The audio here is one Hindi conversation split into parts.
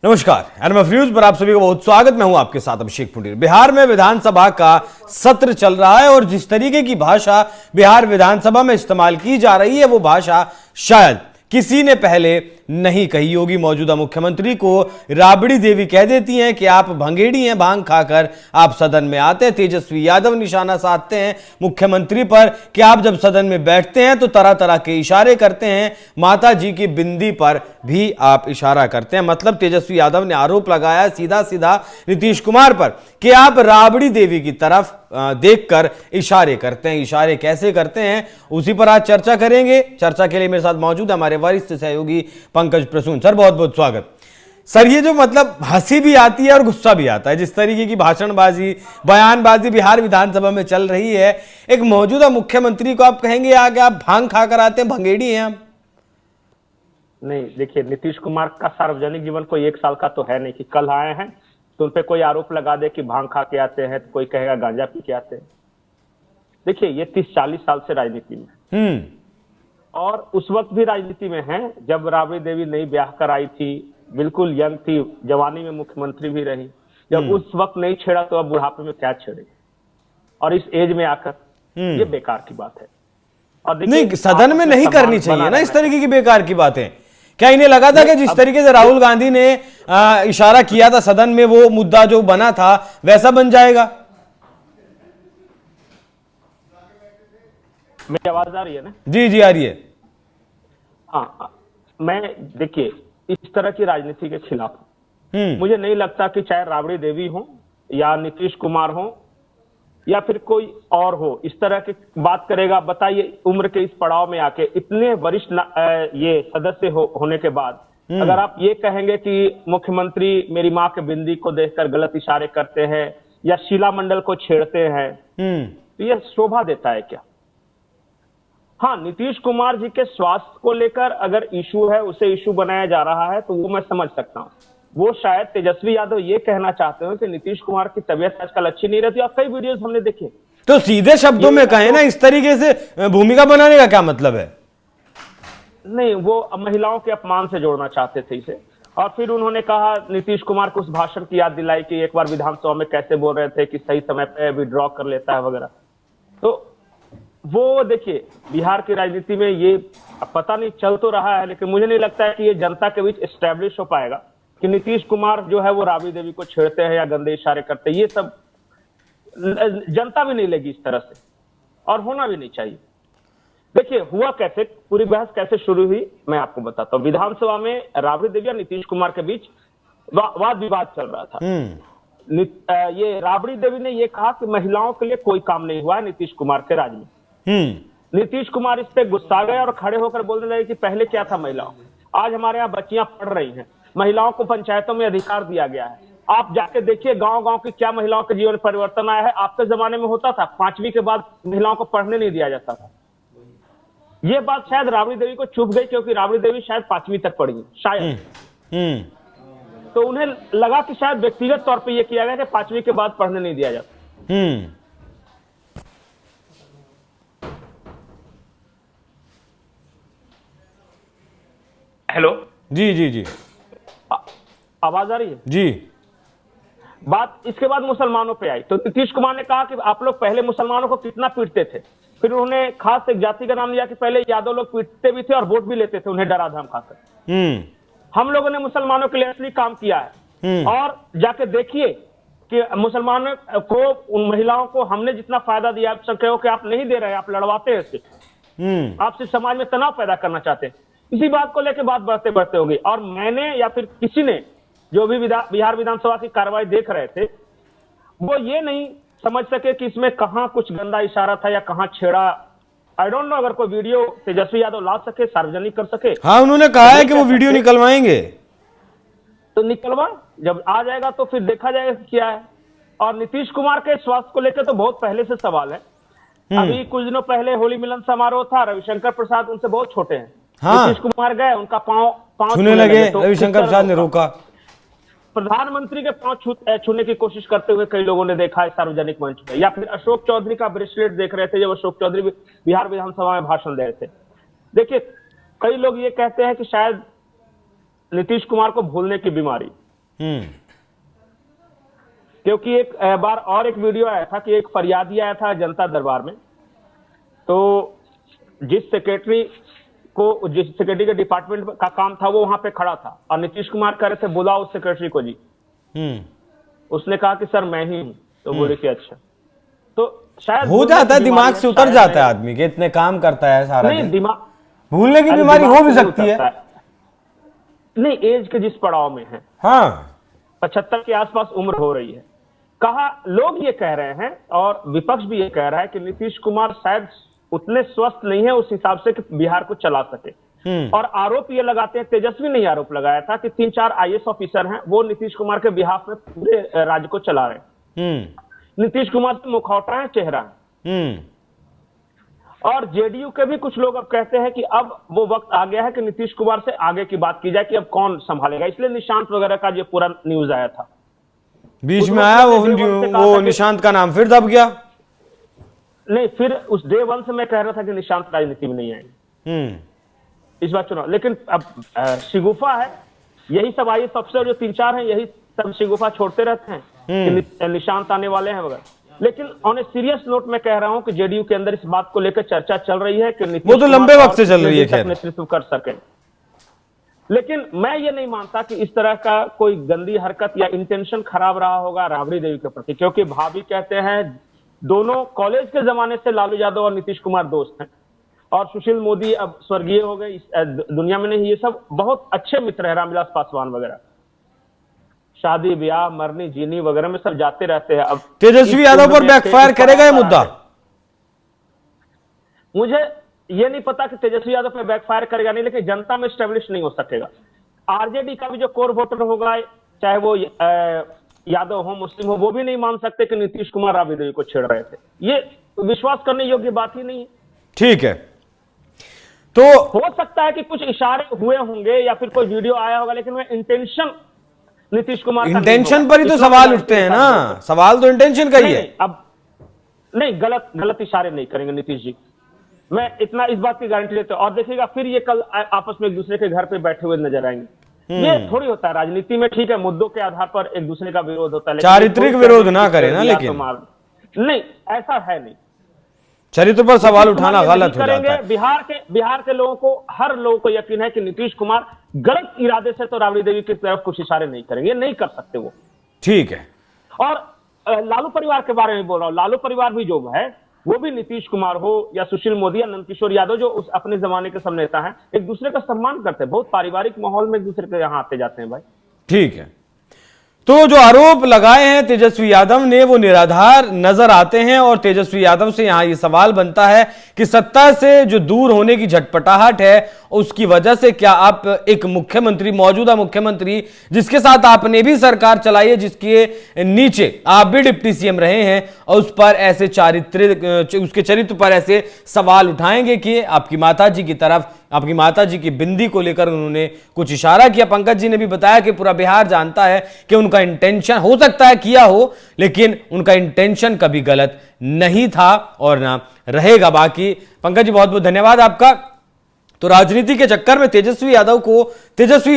नमस्कार, एनएमएफ न्यूज पर आप सभी का बहुत स्वागत। मैं हूं आपके साथ अभिषेक पुंडीर। बिहार में विधानसभा का सत्र चल रहा है और जिस तरीके की भाषा बिहार विधानसभा में इस्तेमाल की जा रही है वो भाषा शायद किसी ने पहले नहीं कही होगी। मौजूदा मुख्यमंत्री को राबड़ी देवी कह देती हैं कि आप भंगेड़ी हैं, भांग खाकर आप सदन में आते हैं। तेजस्वी यादव निशाना साधते हैं मुख्यमंत्री पर कि आप जब सदन में बैठते हैं तो तरह तरह के इशारे करते हैं। माता जी की बिंदी पर भी आप इशारा करते हैं। मतलब तेजस्वी यादव ने आरोप लगाया सीधा सीधा नीतीश कुमार पर कि आप राबड़ी देवी की तरफ देखकर इशारे करते हैं। इशारे कैसे करते हैं उसी पर आज चर्चा करेंगे। चर्चा के लिए मेरे साथ मौजूद है हमारे वरिष्ठ सहयोगी पंकज प्रसून। सर बहुत बहुत स्वागत। सर ये जो मतलब हंसी भी आती है और गुस्सा भी आता है, जिस तरीके की भाषणबाजी बयानबाजी बिहार विधानसभा में चल रही है, एक मौजूदा मुख्यमंत्री को आप कहेंगे आगे आप भांग खाकर आते हैं, भंगेड़ी हैं आप? नहीं, देखिए नीतीश कुमार का सार्वजनिक जीवन कोई एक साल का तो है नहीं कि कल आए हैं तो उन पे कोई आरोप लगा दे कि भांग खा के आते हैं, तो कोई कहेगा गांजा पी के आते हैं। देखिए ये 30-40 साल से राजनीति में और उस वक्त भी राजनीति में है जब राबड़ी देवी नई ब्याह कर आई थी, बिल्कुल यंग थी, जवानी में मुख्यमंत्री भी रही। जब उस वक्त नहीं छेड़ा तो अब बुढ़ापे में क्या छेड़े, और इस एज में आकर ये बेकार की बात है। और नहीं, सदन में नहीं करनी चाहिए ना इस तरीके की बेकार की बातें। क्या इन्हें लगा था कि जिस तरीके से राहुल गांधी ने इशारा किया था सदन में, वो मुद्दा जो बना था वैसा बन जाएगा? मेरी आवाज आ रही है ना? जी जी आ रही है। हाँ, मैं देखिए इस तरह की राजनीति के खिलाफ मुझे नहीं लगता कि चाहे राबड़ी देवी हो या नीतीश कुमार हो या फिर कोई और हो इस तरह की बात करेगा। बताइए उम्र के इस पड़ाव में आके इतने वरिष्ठ ये सदस्य होने के बाद अगर आप ये कहेंगे कि मुख्यमंत्री मेरी माँ के बिंदी को देखकर गलत इशारे करते हैं या शीला मंडल को छेड़ते हैं तो ये शोभा देता है क्या? हाँ, नीतीश कुमार जी के स्वास्थ्य को लेकर अगर इशू है, उसे इशू बनाया जा रहा है तो वो मैं समझ सकता हूँ। वो शायद तेजस्वी यादव ये कहना चाहते हो कि नीतीश कुमार की तबीयत आजकल अच्छी नहीं रहती, और कई वीडियोस हमने देखे। तो सीधे शब्दों में कहें ना, इस तरीके से भूमिका बनाने का क्या मतलब है? नहीं, वो महिलाओं के अपमान से जोड़ना चाहते थे इसे। और फिर उन्होंने कहा, नीतीश कुमार को उस भाषण की याद दिलाई कि एक बार विधानसभा में कैसे बोल रहे थे कि सही समय पे विड्रॉ कर लेता है वगैरह। तो वो देखिए बिहार की राजनीति में ये पता नहीं चल तो रहा है, लेकिन मुझे नहीं लगता है कि ये जनता के बीच एस्टेब्लिश हो पाएगा कि नीतीश कुमार जो है वो राबड़ी देवी को छेड़ते हैं या गंदे इशारे करते हैं। ये सब जनता भी नहीं लेगी इस तरह से, और होना भी नहीं चाहिए। देखिए हुआ कैसे, पूरी बहस कैसे शुरू हुई मैं आपको बताता हूँ। विधानसभा में राबड़ी देवी और नीतीश कुमार के बीच वाद विवाद चल रहा था। ये राबड़ी देवी ने ये कहा कि महिलाओं के लिए कोई काम नहीं हुआ है नीतीश कुमार के राज में। नीतीश कुमार इस पे गुस्सा गए और खड़े होकर बोलने लगे कि पहले क्या था महिलाओं, आज हमारे यहाँ बच्चियां पढ़ रही हैं, महिलाओं को पंचायतों में अधिकार दिया गया है। आप जाके देखिए गांव गांव की क्या महिलाओं के जीवन में परिवर्तन आया है। आपके जमाने में होता था 5वीं के बाद महिलाओं को पढ़ने नहीं दिया जाता था। ये बात शायद राबड़ी देवी को चुभ गई, क्योंकि राबड़ी देवी शायद 5वीं तक पढ़ी शायद। तो उन्हें लगा कि शायद व्यक्तिगत तौर पे ये किया गया कि 5वीं के बाद पढ़ने नहीं दिया जाता। हेलो, जी जी जी आवाज आ रही है जी। बात इसके बाद मुसलमानों पे आई तो नीतीश कुमार ने कहा कि आप लोग पहले मुसलमानों को कितना पीटते थे। फिर उन्होंने खास एक जाति का नाम लिया कि पहले यादव लोग पीटते भी थे और वोट भी लेते थे उन्हें डरा धमका खाकर। हम लोगों ने मुसलमानों के लिए असली काम किया है, और जाके देखिए कि मुसलमानों को, उन महिलाओं को हमने जितना फायदा दिया, आप सब कहो कि आप नहीं दे रहे, आप लड़वाते हैं सिर्फ, आप सिर्फ समाज में तनाव पैदा करना चाहते हैं। इसी बात को लेकर बात बढ़ते बढ़ते होगी, और मैंने या फिर किसी ने जो भी बिहार विधानसभा की कार्रवाई देख रहे थे वो ये नहीं समझ सके कि इसमें कहां कुछ गंदा इशारा था या कहां छेड़ा। आई डोंट नो, अगर कोई वीडियो तेजस्वी यादव ला सके, सार्वजनिक कर सके। हाँ, उन्होंने कहा है कि वो वीडियो निकलवाएंगे, तो निकलवा, जब आ जाएगा तो फिर देखा जाएगा क्या है। और नीतीश कुमार के स्वास्थ्य को लेकर तो बहुत पहले से सवाल है। अभी कुछ दिनों पहले होली मिलन समारोह था, रविशंकर प्रसाद उनसे बहुत छोटे हैं। हाँ, नीतीश कुमार गए, उनका पांव छूने लगे, रविशंकर प्रसाद ने रोका। प्रधानमंत्री के पांव छूने की कोशिश करते हुए कई लोगों ने देखा है सार्वजनिक मंच में। या फिर अशोक चौधरी का ब्रेसलेट देख रहे थे जब अशोक चौधरी बिहार विधानसभा में भाषण दे रहे थे। देखिए कई लोग ये कहते हैं कि शायद नीतीश कुमार को भूलने की बीमारी, क्योंकि एक बार और एक वीडियो आया था कि एक फरियादी आया था जनता दरबार में, तो जिस सेक्रेटरी के डिपार्टमेंट का काम था वो वहां पे खड़ा था और नीतीश कुमार कह रहे थे बुलाओ उस सेक्रेटरी को जी। उसने कहा कि सर मैं ही हूं, तो बोले कि अच्छा। तो शायद हो जाता है, दिमाग से उतर जाता है आदमी के, इतने काम करता है सारा नहीं, दिन। दिमाग भूलने की बीमारी हो भी सकती है। नहीं, एज के जिस पड़ाव में है, हाँ 75 के आसपास उम्र हो रही है। कहा लोग ये कह रहे हैं और विपक्ष भी ये कह रहा है कि नीतीश कुमार शायद उतने स्वस्थ नहीं है उस हिसाब से कि बिहार को चला सके। और आरोप ये लगाते हैं, तेजस्वी ने आरोप लगाया था कि 3-4 आईएएस ऑफिसर हैं वो नीतीश कुमार के बिहाफ में पूरे राज्य को चला रहे हैं। नीतीश कुमार से मुखौटा है, चेहरा है। और जेडीयू के भी कुछ लोग अब कहते हैं कि अब वो वक्त आ गया है कि नीतीश कुमार से आगे की बात की जाए कि अब कौन संभालेगा, इसलिए निशांत वगैरह का ये पूरा न्यूज आया था। बीच में आया वो निशांत का नाम फिर दब गया। नहीं, फिर उस डे 1 से मैं कह रहा था कि निशांत राजनीति में नहीं आएंगे इस बार चुनाव। लेकिन अब शिगुफा है, यही सब आईएएस अफसर जो 3-4 हैं यही सब शिगुफा छोड़ते रहते हैं कि निशांत आने वाले हैं वगैरह। लेकिन ऑन ए सीरियस नोट मैं कह रहा हूं कि जेडीयू के अंदर इस बात को लेकर चर्चा चल रही है कि नीतीश वो तो लंबे वक्त से चल रही है, खैर नेतृत्व कर सके। लेकिन मैं ये नहीं मानता कि इस तरह का कोई गंदी हरकत या इंटेंशन खराब रहा होगा राबड़ी देवी के प्रति, क्योंकि भाभी कहते हैं दोनों कॉलेज के जमाने से लालू यादव और नीतीश कुमार दोस्त हैं, और सुशील मोदी अब स्वर्गीय हो गए, दुनिया में नहीं, ये सब बहुत अच्छे मित्र हैं, रामविलास पासवान वगैरह, शादी ब्याह मरनी जीनी वगैरह में सब जाते रहते हैं। अब तेजस्वी यादव पर बैकफायर करेगा ये मुद्दा? मुझे ये नहीं पता कि तेजस्वी यादव पे बैकफायर करेगा नहीं, लेकिन जनता में स्टेब्लिश नहीं हो सकेगा। आरजेडी का भी जो कोर वोटर होगा, चाहे वो यादव हो मुस्लिम हो, वो भी नहीं मान सकते कि नीतीश कुमार राबड़ी देवी को छेड़ रहे थे। ये विश्वास करने योग्य बात ही नहीं है। ठीक है, तो हो सकता है कि कुछ इशारे हुए होंगे या फिर कोई वीडियो आया होगा, लेकिन मैं इंटेंशन नीतीश कुमार का इंटेंशन पर ही तो सवाल उठते हैं ना, सवाल तो इंटेंशन का ही है। अब नहीं, गलत इशारे नहीं करेंगे नीतीश जी, मैं इतना इस बात की गारंटी देता हूं। और देखिएगा फिर ये कल आपस में एक दूसरे के घर पे बैठे हुए नजर आएंगे। ये थोड़ी होता है राजनीति में, ठीक है मुद्दों के आधार पर एक दूसरे का विरोध होता है, चारित्रिक विरोध ना करे ना, लेकिन नहीं ऐसा है नहीं, चरित्र पर सवाल उठाना गलत हो जाता है। बिहार के लोगों को, हर लोगों को यकीन है कि नीतीश कुमार गलत इरादे से तो राबड़ी देवी की तरफ कुछ इशारे नहीं करेंगे, नहीं कर सकते वो। ठीक है, और लालू परिवार के बारे में बोल रहा हूं, लालू परिवार भी जो है वो भी नीतीश कुमार हो या सुशील मोदी या नंदकिशोर यादव जो उस अपने जमाने के सब नेता हैं, एक दूसरे का सम्मान करते हैं, बहुत पारिवारिक माहौल में एक दूसरे के यहाँ आते जाते हैं भाई। ठीक है, तो जो आरोप लगाए हैं तेजस्वी यादव ने वो निराधार नजर आते हैं, और तेजस्वी यादव से यहां ये सवाल बनता है कि सत्ता से जो दूर होने की झटपटाहट है उसकी वजह से क्या आप एक मुख्यमंत्री, मौजूदा मुख्यमंत्री जिसके साथ आपने भी सरकार चलाई है, जिसके नीचे आप भी डिप्टी सीएम रहे हैं, और उस पर ऐसे उसके चरित्र पर ऐसे सवाल उठाएंगे कि आपकी माताजी की तरफ, आपकी माताजी की बिंदी को लेकर उन्होंने कुछ इशारा किया। पंकज जी ने भी बताया कि पूरा बिहार जानता है कि उनका इंटेंशन हो सकता है किया हो, लेकिन उनका इंटेंशन कभी गलत नहीं था और ना रहेगा। बाकी पंकज जी बहुत बहुत धन्यवाद आपका। तो राजनीति के चक्कर में तेजस्वी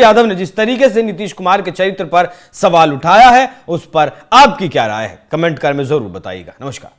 यादव ने जिस तरीके से नीतीश कुमार के चरित्र पर सवाल उठाया है, उस पर आपकी क्या राय है, कमेंट कर में जरूर बताइएगा। नमस्कार।